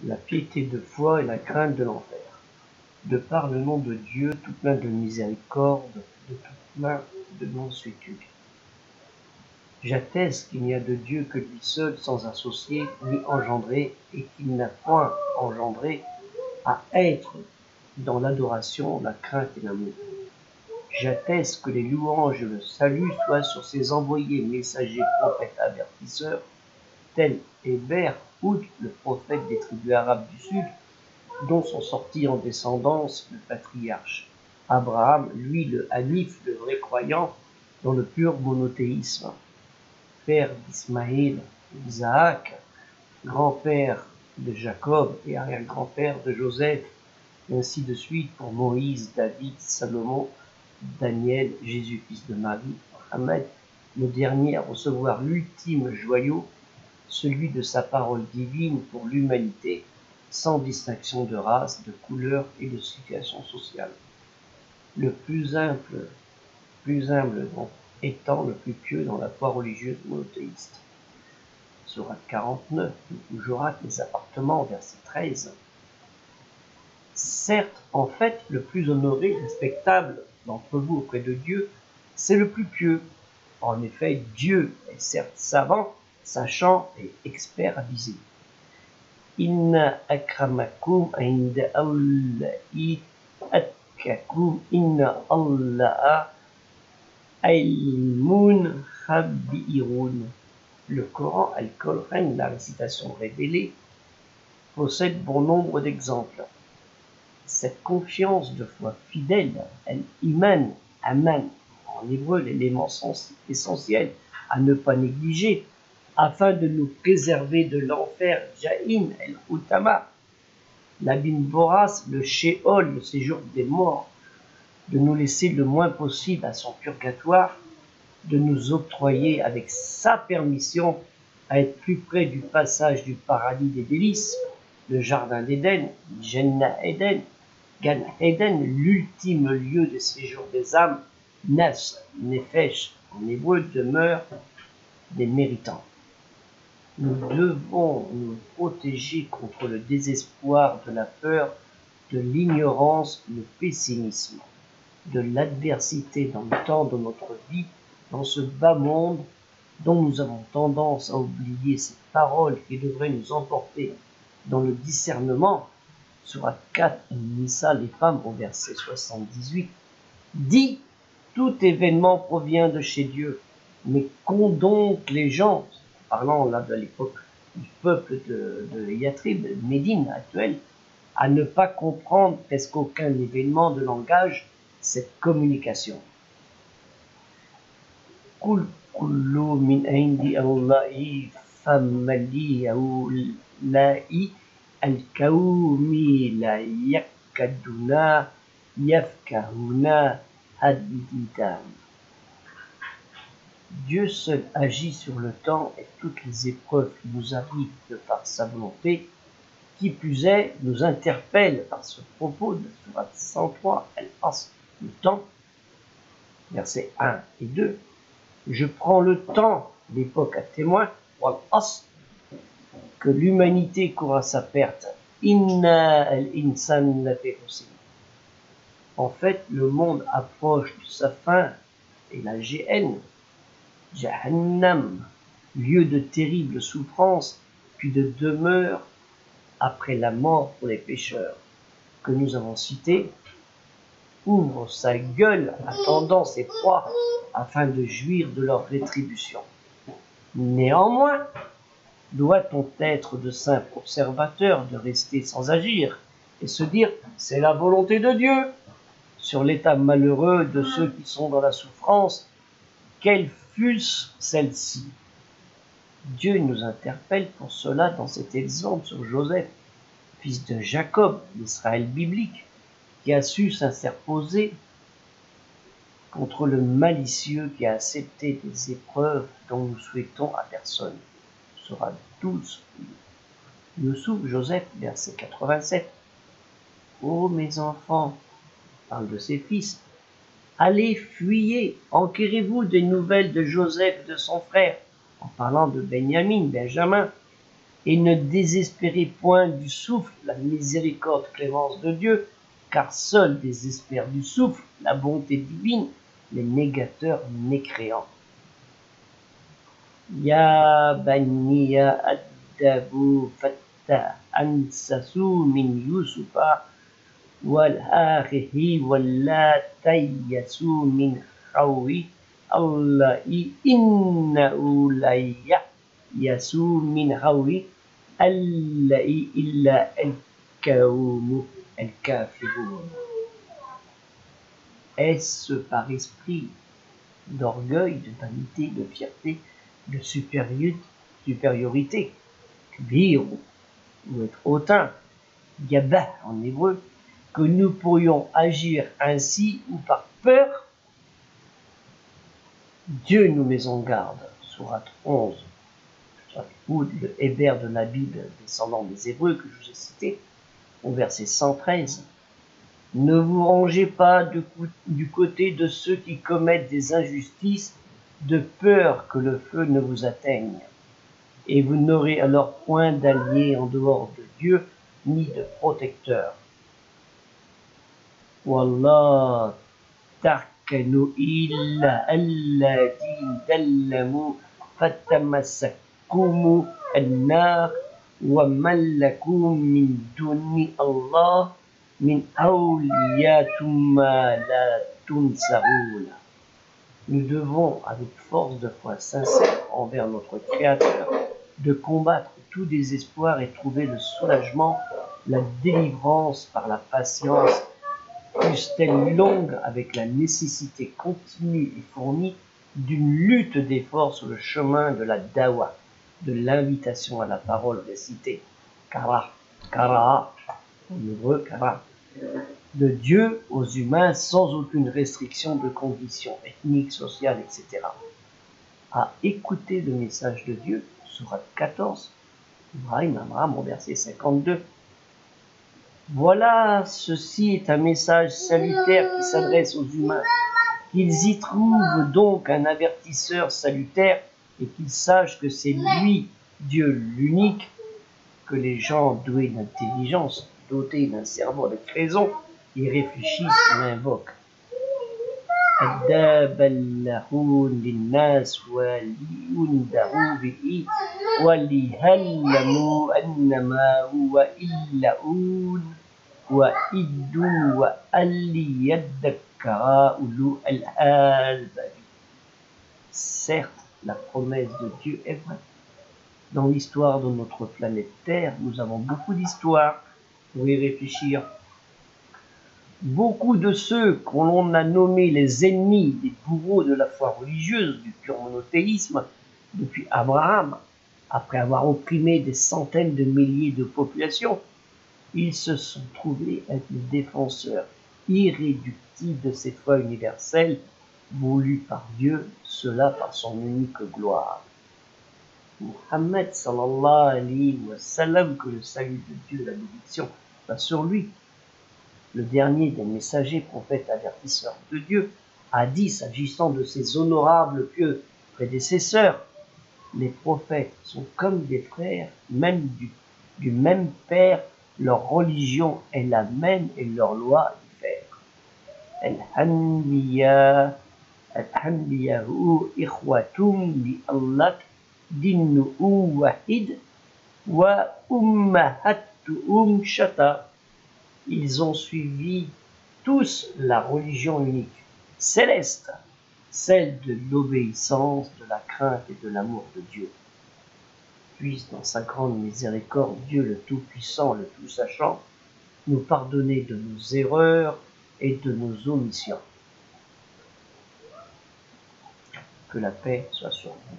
la piété de foi et la crainte de l'enfer. De par le nom de Dieu, tout plein de miséricorde, de tout plein de mansuétude. J'atteste qu'il n'y a de Dieu que lui seul, sans associé ni engendré, et qu'il n'a point engendré à être dans l'adoration, la crainte et l'amour. J'atteste que les louanges et le salut soient sur ses envoyés messagers, prophètes, avertisseurs, tels Hébert, Oud, le prophète des tribus arabes du sud, dont sont sortis en descendance le patriarche Abraham, lui le Hanif, le vrai croyant, dans le pur monothéisme, père d'Ismaïl, d'Isaac, grand-père de Jacob et arrière-grand-père de Joseph, et ainsi de suite pour Moïse, David, Salomon, Daniel, Jésus, fils de Marie, Mohammed, le dernier à recevoir l'ultime joyau, celui de sa parole divine pour l'humanité, sans distinction de race, de couleur et de situation sociale. Le plus humble donc, étant le plus pieux dans la foi religieuse monothéiste. Sourate 49, du Hujurat, les appartements, verset 13. Certes, en fait, le plus honoré, respectable d'entre vous auprès de Dieu, c'est le plus pieux. En effet, Dieu est certes savant, sachant et expert avisé. Inna akramakum inda Allahi atkakum inna Allaha ilmun khabirun. Le Coran, Al-Qur'an, la récitation révélée, possède bon nombre d'exemples. Cette confiance de foi fidèle, Al-Iman, Aman, en hébreu l'élément essentiel à ne pas négliger, afin de nous préserver de l'enfer, Jahim, El-Utama, l'abîme vorace, le Sheol, le séjour des morts, de nous laisser le moins possible à son purgatoire, de nous octroyer avec sa permission à être plus près du passage du paradis des délices, le jardin d'Éden, Jannah Eden, Gan Eden, l'ultime lieu de séjour des âmes, Nas, Nefesh, en hébreu, demeure des méritants. Nous devons nous protéger contre le désespoir, de la peur, de l'ignorance, le pessimisme, de l'adversité dans le temps de notre vie, dans ce bas monde dont nous avons tendance à oublier ces paroles qui devraient nous emporter dans le discernement. Sourate 4, Nisa, les femmes, au verset 78, dit « Tout événement provient de chez Dieu, mais qu'ont donc les gens ?» Parlant là de l'époque du peuple de Yatrib, Médine actuelle, à ne pas comprendre presque aucun événement de langage, cette communication. Kul kullu min indi Allahi famali haulai al-kawmi la yakaduna yafkahuna hadithan. Dieu seul agit sur le temps et toutes les épreuves qui nous arrivent de par sa volonté, qui plus est, nous interpelle par ce propos de Sourate 103, Al-Asr, le temps, versets 1 et 2. Je prends le temps, l'époque à témoin, Wal-Asr, que l'humanité court à sa perte. Inna al-insan lafi khusr. En fait, le monde approche de sa fin et la GN, Jahannam, lieu de terrible souffrance, puis de demeure après la mort pour les pécheurs, que nous avons cité, ouvre sa gueule attendant ses proies afin de jouir de leur rétribution. Néanmoins, doit-on être de simples observateurs, de rester sans agir et se dire « c'est la volonté de Dieu » sur l'état malheureux de ceux qui sont dans la souffrance, quelle fût celle-ci. Dieu nous interpelle pour cela dans cet exemple sur Joseph, fils de Jacob, l'Israël biblique, qui a su s'interposer contre le malicieux qui a accepté des épreuves dont nous souhaitons à personne. Sourate 12. Youssouf, Joseph, verset 87. Ô mes enfants, parle de ses fils, allez, fuyez, enquérez-vous des nouvelles de Joseph et de son frère, en parlant de Benjamin, et ne désespérez point du souffle, la miséricorde clémence de Dieu, car seuls désespèrent du souffle, la bonté divine, les négateurs mécréants. Ya baniya addabu fatta ansasu min yusufa wal akhihi walla tayyasu min khawi allahi innahu layya yasu min khawi allahi illa al-kawmu al-kafirun. Est-ce par esprit d'orgueil, de vanité, de fierté, de supériorité, kbir ou être hautain, gabah en hébreu, que nous pourrions agir ainsi ou par peur? Dieu nous met en garde, sourate 11, ou le Héber de la Bible descendant des Hébreux que je vous ai cité, au verset 113. Ne vous rangez pas du côté de ceux qui commettent des injustices, de peur que le feu ne vous atteigne. Et vous n'aurez alors point d'alliés en dehors de Dieu, ni de protecteur. Wallah tarkanu illa alladhi dallamu fatamassakumu an-nar wa mallakum min duni Allah min awliya thumma la tunsaroun. Nous devons, avec force de foi sincère envers notre Créateur, de combattre tout désespoir et trouver le soulagement, la délivrance par la patience, fût-elle longue, avec la nécessité continue et fournie d'une lutte d'efforts sur le chemin de la dawa, de l'invitation à la parole récitée, kara, en hébreu kara, de Dieu aux humains sans aucune restriction de conditions ethniques, sociales, etc. À écouter le message de Dieu, sourate 14, Ibrahim Amram, au verset 52. Voilà, ceci est un message salutaire qui s'adresse aux humains, qu'ils y trouvent donc un avertisseur salutaire et qu'ils sachent que c'est lui, Dieu l'unique, que les gens doués d'intelligence, dotés d'un cerveau avec raison, y réfléchissent et l'invoquent. Addaballahu linnas wa liyundahu bihi wa lihallamu annama huwa illa'un wa iddun wa alliyaddakara ulu al-albab. Certes, la promesse de Dieu est vraie. Dans l'histoire de notre planète Terre, nous avons beaucoup d'histoires pour y réfléchir. Beaucoup de ceux qu'on a nommés les ennemis, les bourreaux de la foi religieuse, du pur monothéisme, depuis Abraham, après avoir opprimé des centaines de milliers de populations, ils se sont trouvés être les défenseurs irréductibles de cette foi universelle, voulue par Dieu, cela par son unique gloire. Muhammad sallallahu alayhi wa sallam, que le salut de Dieu et la bénédiction va sur lui, le dernier des messagers, prophètes avertisseurs de Dieu, a dit, s'agissant de ses honorables pieux prédécesseurs, les prophètes sont comme des frères, même du même père, leur religion est la même et leur loi diffère. Al-Anbiya'u ikhwatum li Allah dinnu wahid wa ummahatuhum shata. Ils ont suivi tous la religion unique, céleste, celle de l'obéissance, de la crainte et de l'amour de Dieu. Puisse dans sa grande miséricorde, Dieu le Tout-Puissant, le Tout-Sachant, nous pardonner de nos erreurs et de nos omissions. Que la paix soit sur nous.